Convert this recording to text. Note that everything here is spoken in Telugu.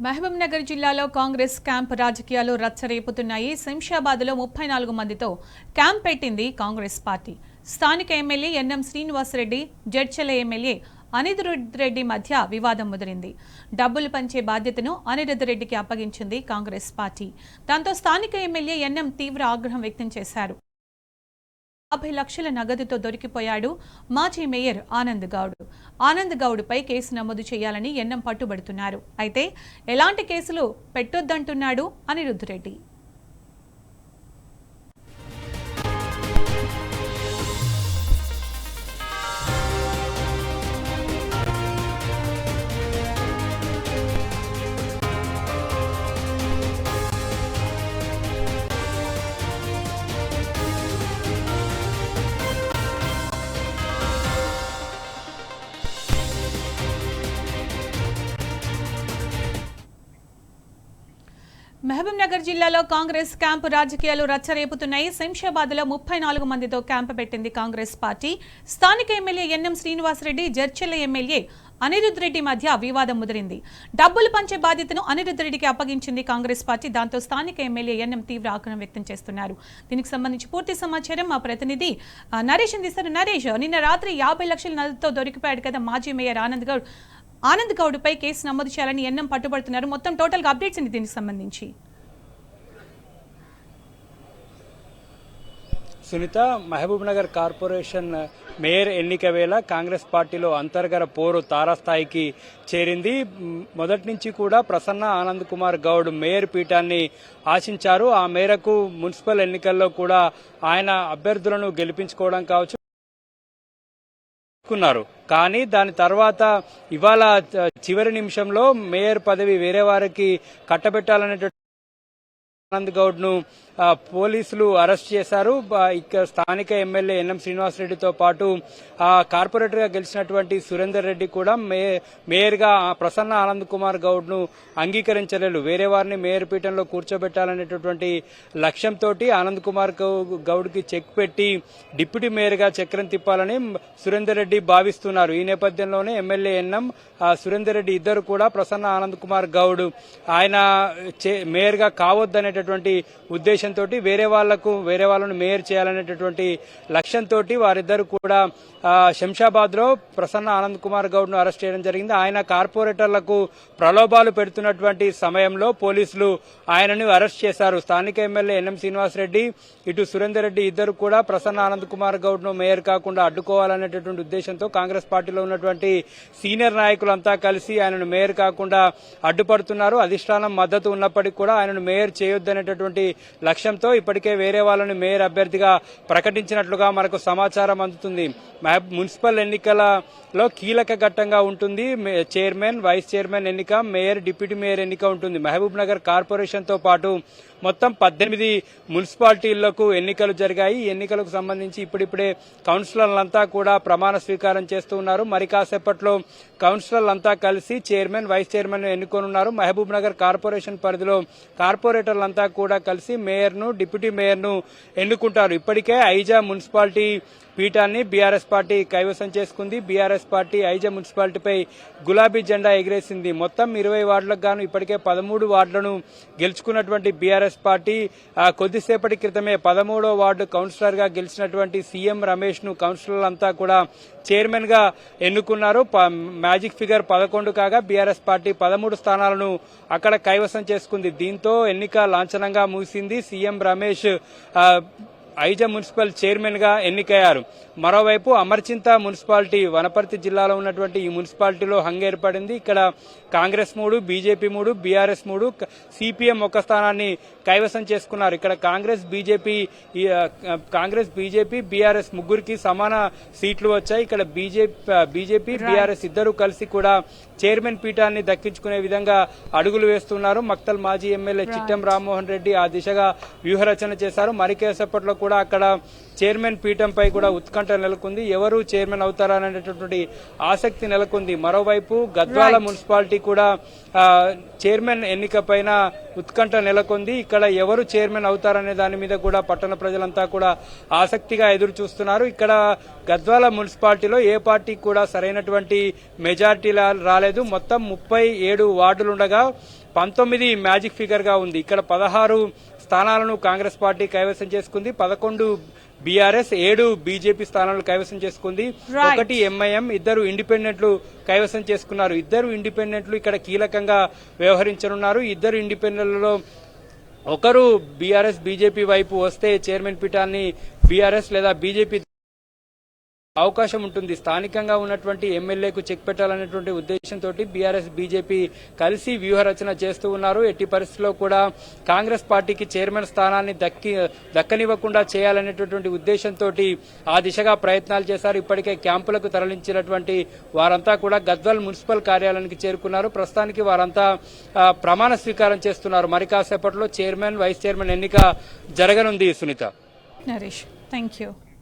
మహబూబ్ నగర్ జిల్లాలో కాంగ్రెస్ క్యాంప్ రాజకీయాలు రచ్చరేపుతున్నాయి. శంషాబాద్లో 34 మందితో క్యాంప్ పెట్టింది కాంగ్రెస్ పార్టీ. స్థానిక MLA NM Srinivasa Reddy, Jadcherla MLA Anirudh Reddy మధ్య వివాదం ముదిరింది. డబ్బులు పంచే బాధ్యతను అనిరుద్ రెడ్డికి అప్పగించింది కాంగ్రెస్ పార్టీ. దాంతో స్థానిక ఎమ్మెల్యే ఎన్ఎం తీవ్ర ఆగ్రహం వ్యక్తం చేశారు. 50 లక్షల నగదుతో దొరికిపోయాడు మాజీ మేయర్ ఆనంద్ గౌడ్పై కేసు నమోదు చేయాలని ఎన్ఎం పట్టుబడుతున్నారు. అయితే ఎలాంటి కేసులు పెట్టొద్దంటున్నాడు అనిరుద్ రెడ్డి. మహబూబ్ నగర్ జిల్లాలో కాంగ్రెస్ క్యాంపు రాజకీయాలు రచ్చరేపుతున్నాయి. శంషాబాద్లో 34 మందితో క్యాంపు పెట్టింది కాంగ్రెస్ పార్టీ. స్థానిక MLA NM Srinivasa Reddy, Jadcherla MLA Anirudh Reddy మధ్య వివాదం ముదిరింది. డబ్బులు పంచే బాధ్యతను అనిరుద్ రెడ్డికి అప్పగించింది కాంగ్రెస్ పార్టీ. దాంతో స్థానిక ఎమ్మెల్యే ఎన్ఎం తీవ్ర ఆగ్రహం వ్యక్తం చేస్తున్నారు. దీనికి సంబంధించి పూర్తి సమాచారం మా ప్రతినిధి నరేష్ అందిస్తారు. నరేష్, నిన్న రాత్రి 50 లక్షల నగదుతో దొరికిపోయాడు కదా మాజీ మేయర్ ఆనంద్ గౌడ్పై కేసు నమోదు చేయాలని ఎన్ఎం పట్టుబడుతున్నారు. మొత్తం టోటల్ గా అప్డేట్స్ అండి దీనికి సంబంధించి. సునీత, మహబూబ్ నగర్ కార్పొరేషన్ మేయర్ ఎన్నిక వేళ కాంగ్రెస్ పార్టీలో అంతర్గత పోరు తారాస్థాయికి చేరింది. మొదటి నుంచి కూడా ప్రసన్న ఆనంద్ కుమార్ గౌడ్ మేయర్ పీఠాన్ని ఆశించారు. ఆ మేరకు మున్సిపల్ ఎన్నికల్లో కూడా ఆయన అభ్యర్థులను గెలిపించుకోవడం కావచ్చు కానీ దాని తర్వాత ఇవాళ చివరి నిమిషంలో మేయర్ పదవి వేరే వారికి కట్టబెట్టాలనేటువంటి ఆనంద్ గౌడ్ ను పోలీసులు అరెస్ట్ చేశారు. ఇక్కడ స్థానిక ఎమ్మెల్యే ఎన్ఎం శ్రీనివాసరెడ్డితో పాటు కార్పొరేటర్ గా గెలిచినటువంటి సురేందర్ రెడ్డి కూడా మేయర్ గా ప్రసన్న ఆనంద్ కుమార్ గౌడ్ ను అంగీకరించలేదు. వేరే వారిని మేయర్ పీఠంలో కూర్చోబెట్టాలనేటటువంటి లక్ష్యంతో ఆనంద్ కుమార్ గౌడ్ కి చెక్ పెట్టి డిప్యూటీ మేయర్ గా చక్రం తిప్పాలని సురేందర్ రెడ్డి భావిస్తున్నారు. ఈ నేపథ్యంలోనే ఎమ్మెల్యే ఎన్ఎం సురేందర్ రెడ్డి ఇద్దరు కూడా ప్రసన్న ఆనంద్ కుమార్ గౌడ్ ఆయన మేయర్ గా కావద్దనేటటువంటి ఉద్దేశంతో వేరే వాళ్ళను మేయర్ చేయాలనేటటువంటి లక్ష్యంతో వారిద్దరు కూడా శంషాబాద్ లో ప్రసన్న ఆనంద్ కుమార్ గౌడ్ ను అరెస్ట్ చేయడం జరిగింది. ఆయన కార్పొరేటర్లకు ప్రలోభాలు పెడుతున్నటువంటి సమయంలో పోలీసులు ఆయనను అరెస్ట్ చేశారు. స్థానిక ఎమ్మెల్యే ఎన్ఎం శ్రీనివాసరెడ్డి, ఇటు సురేందర్ రెడ్డి ఇద్దరు కూడా ప్రసన్న ఆనంద్ కుమార్ గౌడ్ ను మేయర్ కాకుండా అడ్డుకోవాలనేటటువంటి ఉద్దేశంతో కాంగ్రెస్ పార్టీలో ఉన్నటువంటి సీనియర్ నాయకులంతా కలిసి ఆయనను మేయర్ కాకుండా అడ్డుపడుతున్నారు. అధిష్టానం మద్దతు ఉన్నప్పటికీ కూడా ఆయనను మేయర్ చేయొద్దనేటటువంటి లక్ష్యంతో ఇప్పటికే వేరే వాళ్ళని మేయర్ అభ్యర్థిగా ప్రకటించినట్లుగా మనకు సమాచారం అందుతుంది. మున్సిపల్ ఎన్నికలలో కీలక ఘట్టంగా ఉంటుంది. చైర్మన్, వైస్ చైర్మన్ ఎన్నిక, మేయర్, డిప్యూటీ మేయర్ ఎన్నిక ఉంటుంది. మహబూబ్ నగర్ కార్పొరేషన్ తో పాటు మొత్తం 18 మున్సిపాలిటీలకు ఎన్నికలు జరిగాయి. ఈ ఎన్నికలకు సంబంధించి ఇప్పుడిప్పుడే కౌన్సిలర్లంతా కూడా ప్రమాణ స్వీకారం చేస్తూ ఉన్నారు. మరి కాసేపట్లో కౌన్సిలర్లంతా కలిసి చైర్మన్, వైస్ చైర్మన్ ఎన్నుకోనున్నారు. మహబూబ్ నగర్ కార్పొరేషన్ పరిధిలో కార్పొరేటర్లంతా కూడా కలిసి మేయర్ ను, డిప్యూటీ మేయర్ ను ఎన్నుకుంటారు. ఇప్పటికే ఐజా మున్సిపాలిటీ పీఠాన్ని బీఆర్ఎస్ పార్టీ కైవసం చేసుకుంది. బీఆర్ఎస్ పార్టీ ఐజా మున్సిపాలిటీపై గులాబీ జెండా ఎగిరేసింది. మొత్తం 20 వార్డులకు గాను ఇప్పటికే 13 వార్డులను గెలుచుకున్నటువంటి బీఆర్ఎస్ పార్టీ కొద్దిసేపటి క్రితమే 13వ వార్డు కౌన్సిలర్ గా గెలిచినటువంటి సీఎం రమేష్ ను కౌన్సిలర్లంతా కూడా చైర్మన్ గా ఎన్నుకున్నారు. మ్యాజిక్ ఫిగర్ 11 కాగా బీఆర్ఎస్ పార్టీ 13 స్థానాలను అక్కడ కైవసం చేసుకుంది. దీంతో ఎన్నిక లాంఛనంగా ముగిసింది. CM Ramesh Aiza municipal chairman గా ఎన్నికయ్యారు. మరోవైపు అమర్చింత మున్సిపాలిటీ వనపర్తి జిల్లాలో ఉన్నటువంటి ఈ మున్సిపాలిటీలో హంగ్ ఏర్పడింది. ఇక్కడ కాంగ్రెస్ 3, బీజేపీ 3, బీఆర్ఎస్ 3, సిపిఎం ఒక స్థానాన్ని కైవసం చేసుకున్నారు. ఇక్కడ కాంగ్రెస్, బీజేపీ, బీఆర్ఎస్ ముగ్గురికి సమాన సీట్లు వచ్చాయి. ఇక్కడ బీజేపీ, బీఆర్ఎస్ ఇద్దరు కలిసి కూడా చైర్మన్ పీఠాన్ని దక్కించుకునే విధంగా అడుగులు వేస్తున్నారు. మక్తల్ మాజీ ఎమ్మెల్యే చిట్టెం రామ్మోహన్ రెడ్డి ఆ దిశగా వ్యూహరచన చేశారు. మరికేసేపట్లో కూడా అక్కడ చైర్మన్ పీఠంపై కూడా ఉత్కంఠ నెలకొంది. ఎవరు చైర్మన్ అవుతారనేటటువంటి ఆసక్తి నెలకొంది. మరోవైపు గద్వాల మున్సిపాలిటీ కూడా చైర్మన్ ఎన్నిక పైన ఉత్కంఠ నెలకొంది. ఇక్కడ ఎవరు చైర్మన్ అవుతారనే దాని మీద కూడా పట్టణ ప్రజలంతా కూడా ఆసక్తిగా ఎదురు చూస్తున్నారు. ఇక్కడ గద్వాల మున్సిపాలిటీలో ఏ పార్టీకి కూడా సరైనటువంటి మెజార్టీ రాలేదు. మొత్తం 37 వార్డులుండగా 19 మ్యాజిక్ ఫిగర్ గా ఉంది. ఇక్కడ 16 స్థానాలను కాంగ్రెస్ పార్టీ కైవసం చేసుకుంది, 11 బీఆర్ఎస్, 7 బీజేపీ స్థానాలను కైవసం చేసుకుంది, 1 ఎంఐఎం, 2 ఇండిపెండెంట్లు కైవసం చేసుకున్నారు. 2 ఇండిపెండెంట్లు ఇక్కడ కీలకంగా వ్యవహరించనున్నారు. 2 ఇండిపెండెంట్లలో ఒకరు బీఆర్ఎస్ బీజేపీ వైపు వస్తే చైర్మన్ పీఠాన్ని బీఆర్ఎస్ లేదా బీజేపీ అవకాశం ఉంటుంది. స్థానికంగా ఉన్నటువంటి ఎమ్మెల్యేకు చెక్ పెట్టాలనేటువంటి ఉద్దేశంతో బీఆర్ఎస్ బీజేపీ కలిసి వ్యూహరచన చేస్తూ ఉన్నారు. ఎట్టి పరిస్థితుల్లో కూడా కాంగ్రెస్ పార్టీకి చైర్మన్ స్థానాన్ని దక్కనివ్వకుండా చేయాలనేటటువంటి ఉద్దేశంతో ఆ దిశగా ప్రయత్నాలు చేశారు. ఇప్పటికే క్యాంపులకు తరలించినటువంటి వారంతా కూడా గద్వాల్ మున్సిపల్ కార్యాలయానికి చేరుకున్నారు. ప్రస్తుతానికి వారంతా ప్రమాణ స్వీకారం చేస్తున్నారు. మరి కాసేపట్లో చైర్మన్, వైస్ చైర్మన్ ఎన్నిక జరగనుంది. Sunitha, Naresh, thank you.